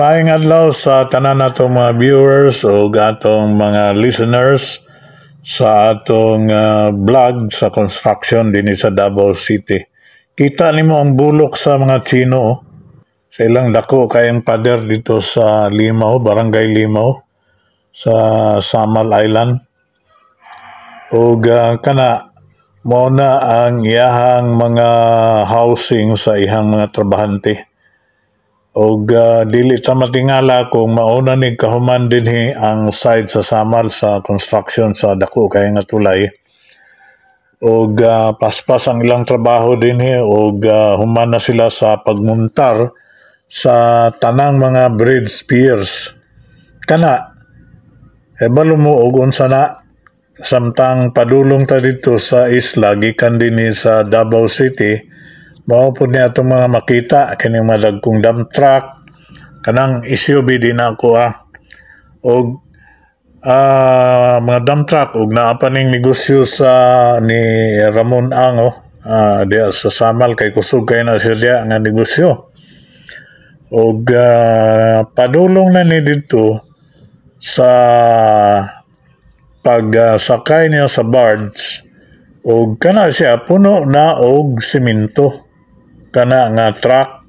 maayong adlaw sa tanan natong mga viewers o atong mga listeners sa atong vlog sa construction din sa Davao City. Kita nimo ang bulok sa mga Chino sa ilang dako kayang pader dito sa Limao, Barangay Limao sa Samal Island. O kana mo na ang iyahang mga housing sa ihang mga trabahante. O dili ta matingala kung mauna ni kahuman dinhi ang side sa Samal sa construction sa dako kay nga tulay. O paspas ang ilang trabaho dinhi o human na sila sa pagmuntar sa tanang mga bridge piers. Kana hebalo mo og unsa na samtang padulong ta dito sa isla gikan dinhi sa Davao City. Mao po niya itong mga makita, kaning mga dagkong dump truck, kanang SUV din ako o mga dump truck, o naapaning negosyo sa ni Ramon Ango, diya sa Samal, kay kusog kayo na siya diya nga negosyo. O padulong na ni dito sa pagsakay niya sa barge, o kana siya puno na og simento. Kana nga truck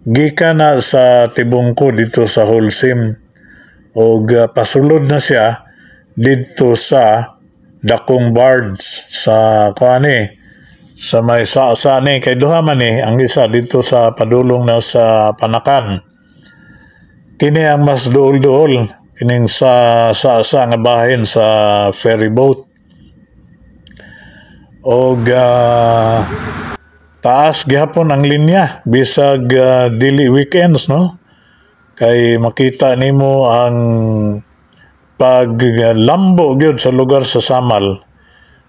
gikan na sa tibungko dito sa Holcim o pasulod na siya dito sa dakong barge sa kuani sa may sa ni kay duha man ang isa dito sa padulong na sa Panakan. Kini ang mas duol-duol kining sa nga bahin sa ferry boat o taas gihapon ang linya bisag dili weekends no kay makita nimo ang paglambo gyud sa lugar sa Samal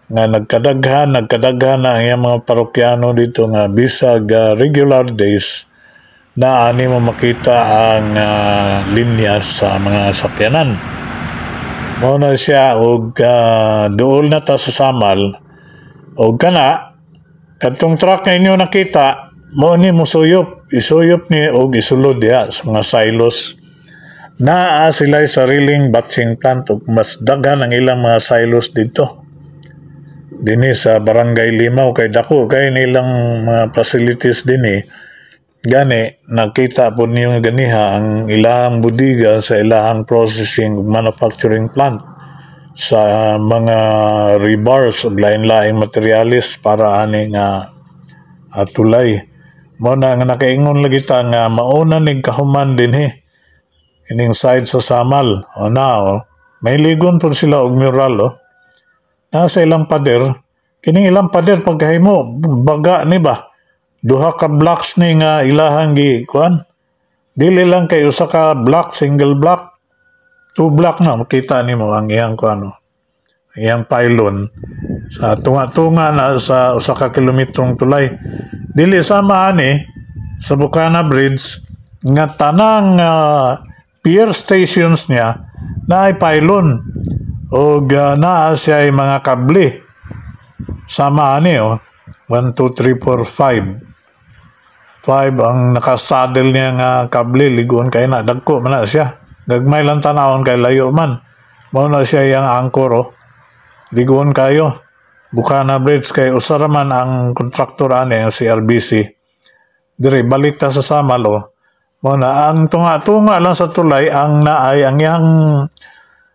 nga nagkadaghan na ang mga parokyano dito nga bisag regular days na ani mo makita ang linya sa mga sakyanan. Mao na siya og duol na ta sa Samal og kana katong truck na inyo nakita, mo ni musuyop, isuyop ni o isulod diha sa mga silos. Naa sila sariling batching plant o mas daghan ang ilang mga silos dito. Dini sa Barangay Limao kay dako kay nilang mga facilities dinhi. Gani nakita po niyo ganiha ang ilang budiga sa ilang processing manufacturing plant sa mga rebars o lain-laing materialis para ani nga tulay. Mo na nga nakaingon lagi ta nga mauna ning kahuman dinhi ining side sa Samal. O may ligon po sila og mural nasa ilang pader. Kining ilang pader pagkahimo baga ni ba duha ka blocks ni nga ilahang gi kuan dili lang kay usa ka block, single block, 2 block na makita nimo ang iyang kuano iyang pylon sa tunga-tunga na sa usa ka kilometrong tulay. Dili sama ani sa Bukana Bridge nga tanang pier stations niya na ay pylon o naa siya ay mga kable sama ani 1, 2, 3, 4, 5 ang nakasaddle niya nga kable ligon kay na dagko man na siya gagmay lang tanawon kay layo man mao na siya yang angkor ligon kayo Bukana Bridge kay usara man ang kontraktor ani si RBC dire balik ta sa Samal mo na ang tunga-tunga lang sa tulay ang naay ang yang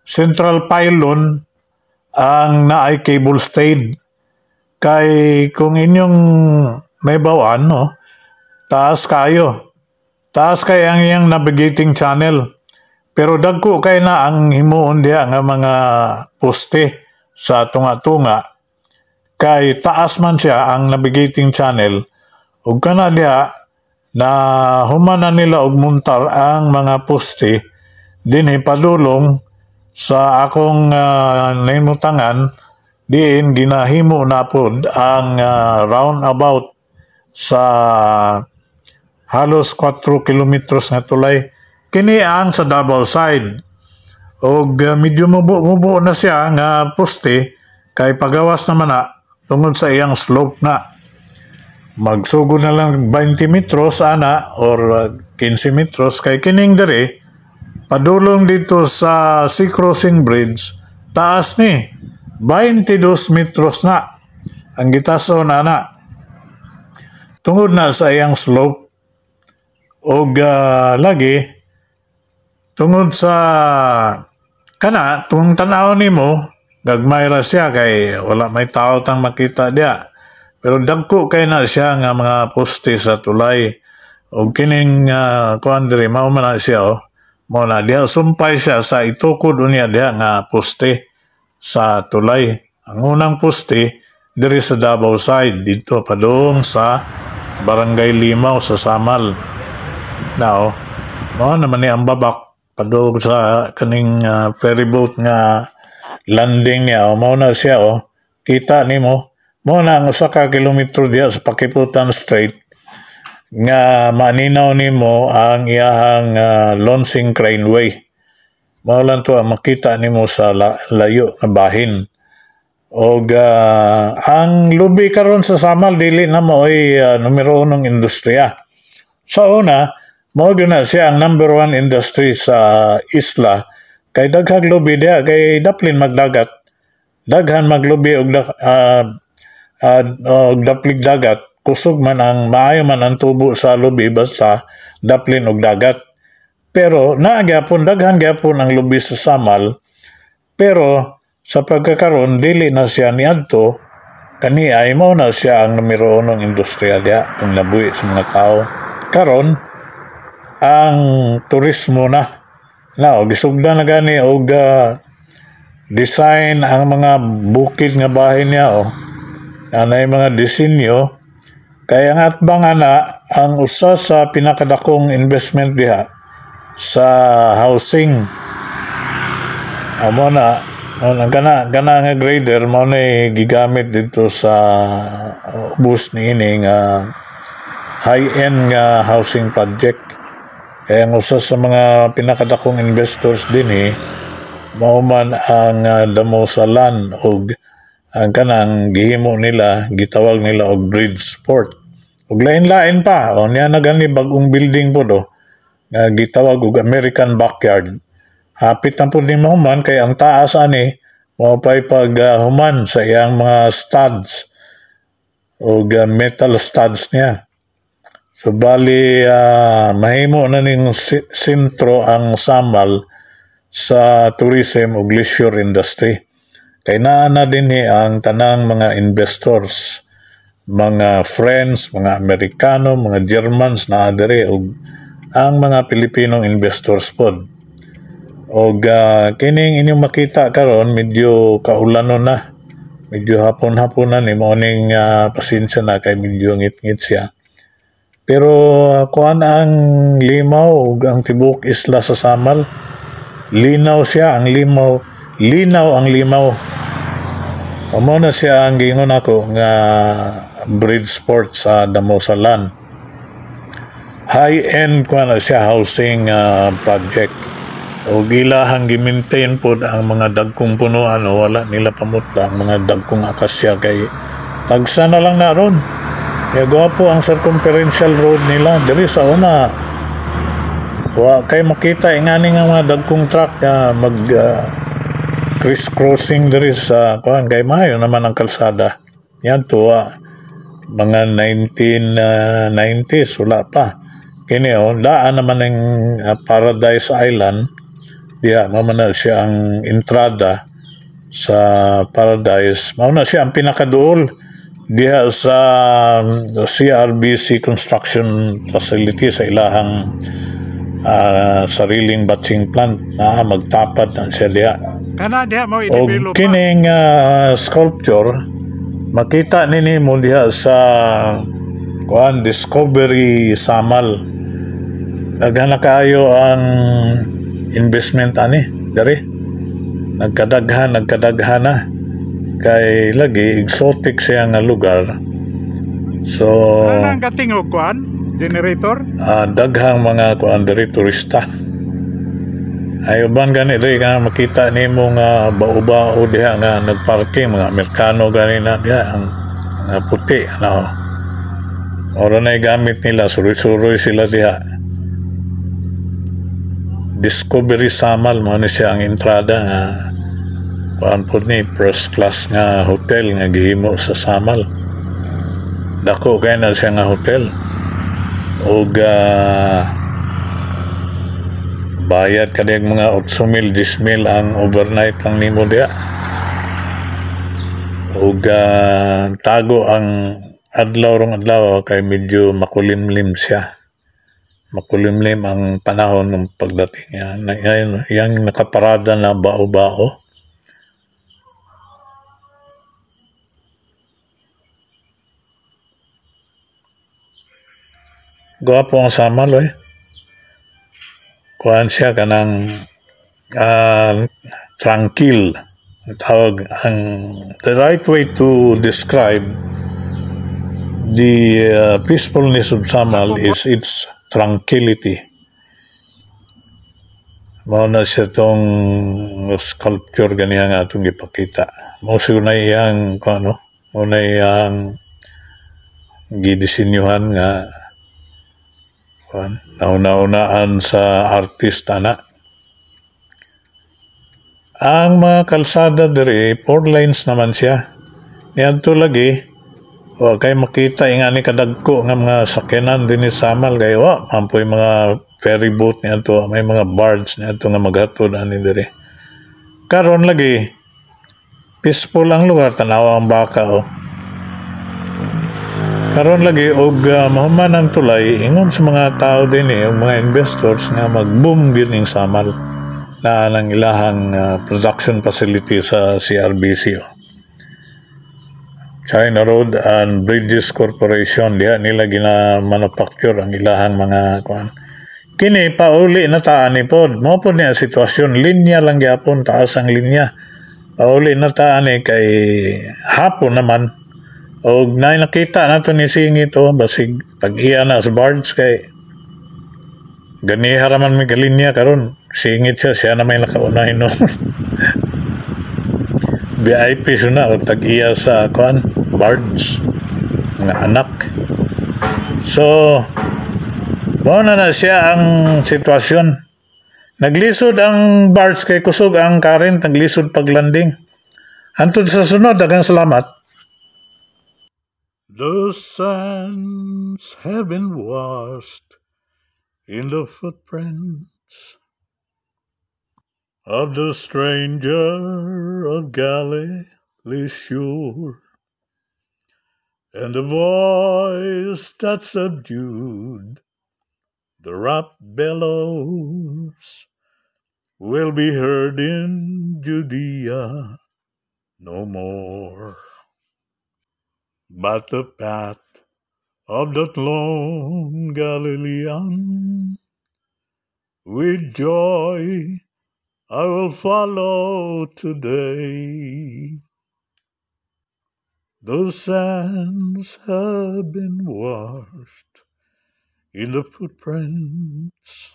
central pylon ang naay cable stayed kay kung inyong may bawan taas kay ang iyang navigating channel pero dagko kay na ang himuon diha nga mga poste sa tunga-tunga kay taas man siya ang navigating channel ug kana diha na humana nila og muntar ang mga poste dinhi padulong sa akong nahimutangan diin ginahimo na pod ang roundabout sa halos 4 kilometros nga tulay kini ang sa Davao side og medyo mubo na siya nga poste kay pagawas naman na tungod sa iyang slope na magsugod na lang 20 metros ana or 15 metros kay kining dere padulong dito sa Sea Crossing Bridge taas ni 22 metros na ang gitaso na tungod na sa iyang slope o lagi tungod sa kana tung tanaw nimo gagmay ra siya kay wala may tao tang makita dia pero dagko kay na siya nga mga poste sa tulay o kining kuan diri mao man siya mo na diha sumpay siya sa itukod unya diha nga poste sa tulay. Ang unang poste diri sa Davao side dito padung sa Barangay Limaw sa Samal. Now, mo naman ni ang babak padung sa kaning ferry boat nga landing niya mao na siya kita nimo mo na ang usa ka kilometro diha sa Pakiputan Strait nga maninaw nimo ang iyahang Lonsing Craneway. Mao lang to makita nimo sa layo nga bahin. Og ang lubi karon sa Samal dili na maoy numero 1 industriya. Sa una, mao na siya ang number 1 industry sa isla kay daghang lubi diha kay daplin magdagat. Daghan maglubi og daplig dagat. Kusog man ang maayo man ang tubo sa lubi basta daplin og dagat. Pero naagapon daghan gyapon ang lubi sa Samal pero sa pagkakaroon dili na siya niadto kani ay mao na siya ang numero 1 industriya diha ang nabuhi sa mga tao. Karon ang turismo na gisugdan na gani og design ang mga bukid nga bahin niya anay mga disenyo kaya nga atbang ang usa sa pinakadakong investment diha sa housing amo na gana nga grader mo na gigamit dito sa ubos ni ining high-end nga housing project kaya ang usa sa mga pinakadakong investors din mao man ang damo sa land og ang kanang gihimo nila gitawag nila og Bridgeport og lain-lain pa niya na gani bagong building po nga gitawag og American Backyard. Hapit na po din mahuman kay ang taas ani mo pay pag human sa iyang mga studs o metal studs niya. So bali mahimo na ning sentro ang Samal sa tourism ug leisure industry. Kay naa na din ang tanang mga investors, mga friends, mga Amerikano, mga Germans na diri ug ang mga Pilipinong investors pod. Og kining inyong makita karon medyo kaulanon na. Medyo hapon-haponan mo ning pasensya na kay medyo ngit-ngit siya. Pero kuan ang Limaw ug ang tibok isla sa Samal. Linaw siya ang Limaw. Linaw ang Limaw. Amo na siya ang gingon ako nga Bridgeport sa Damosalan. High-end kuan na siya housing project. O gilahang gi-maintain po ang mga dagkong punuan wala nila pamutla ang mga dagkong akasya kay tagsa na lang na ron. Kaya gwapo ang circumferential road nila diri sa una. Kay makita ingani nga mga dagkong truck mag criss-crossing diri sa kuan kay maayo naman ang kalsada. Yan to mga 1990s wala pa. Kini daan naman ng Paradise Island diya mamana siya ang entrada sa Paradise mauna siya ang pinakaduol diya sa CRBC construction facility sa ilahang sariling batching plant na magtapad na siya diya kana diya mo i-develop kining sculpture makita nini mo diya sa kuan Discovery Samal daghan na kayo ang investment ani dari nagkadaghan na kay lagi exotic siya nga lugar so anang katingog kuan generator daghang mga kuan diri turista ayo ban gani diri nga makita nimo nga bao-bao diha nga nagparking mga Amerikano gani na diha ang puti Ora na gamit nila, suroy-suroy sila diha. Discovery Samal mo na siya ang entrada nga kuan po ni first class nga hotel nga gihimo sa Samal. Dako kay na siya nga hotel. Og bayad kadiyag mga 8,000, 10,000 ang overnight lang nimo diha. Og tago ang adlaw rong adlaw kay medyo makulimlim siya. Makulimlim ang panahon ng pagdating niya. Yang nakaparada na bao-bao. Gwapo ang Samal, eh. Kuhaan siya kanang tranquil. Tawag the right way to describe the peacefulness of Samal is its tranquility. Mao na siya tong sculpture ganiya nga atong gipakita. Mao siguro na iyang mao na iyang gidisenyuhan nga nauna-unaan sa artista na. Ang mga kalsada diri 4 lanes naman siya. Niadto lagi wa kay makita ingani kadagko nga mga sakyanan dinhi sa Samal kay ampoy mga ferry boat niadto, may mga barge niadto nga maghatod ani diri. Karon lagi peaceful ang lugar, tanawa ang baka Karon lagi og mahuman ang tulay ingon sa mga tao dinhi og mga investors nga mag-boom gyud ning Samal na ang ilahang production facility sa CRBC. China Road and Bridges Corporation, diha nila gina-manufacture ang ilahang mga kuan. Kini pauli na taan ni pod. Mao pod niya sitwasyon, linya lang gyapon, taas ang linya. Pauli na taan ni kay hapon naman. Og nakita nato ni singit basig pag-iya na sa barge kay ganiha raman may kalinya karon. Singit siya na may nakaunahin no. VIP siya na o tag-iya sa barge nga anak. So mao na siya ang sitwasyon. Naglisod ang barge kay kusog ang current, naglisod paglanding. Hantod sa sunod, daghang salamat. The sands have been washed in the footprints of the stranger of Galilee shore, and the voice that subdued the rapt bellows will be heard in Judea no more. But the path of that lone Galilean, with joy I will follow today. Those sands have been washed in the footprints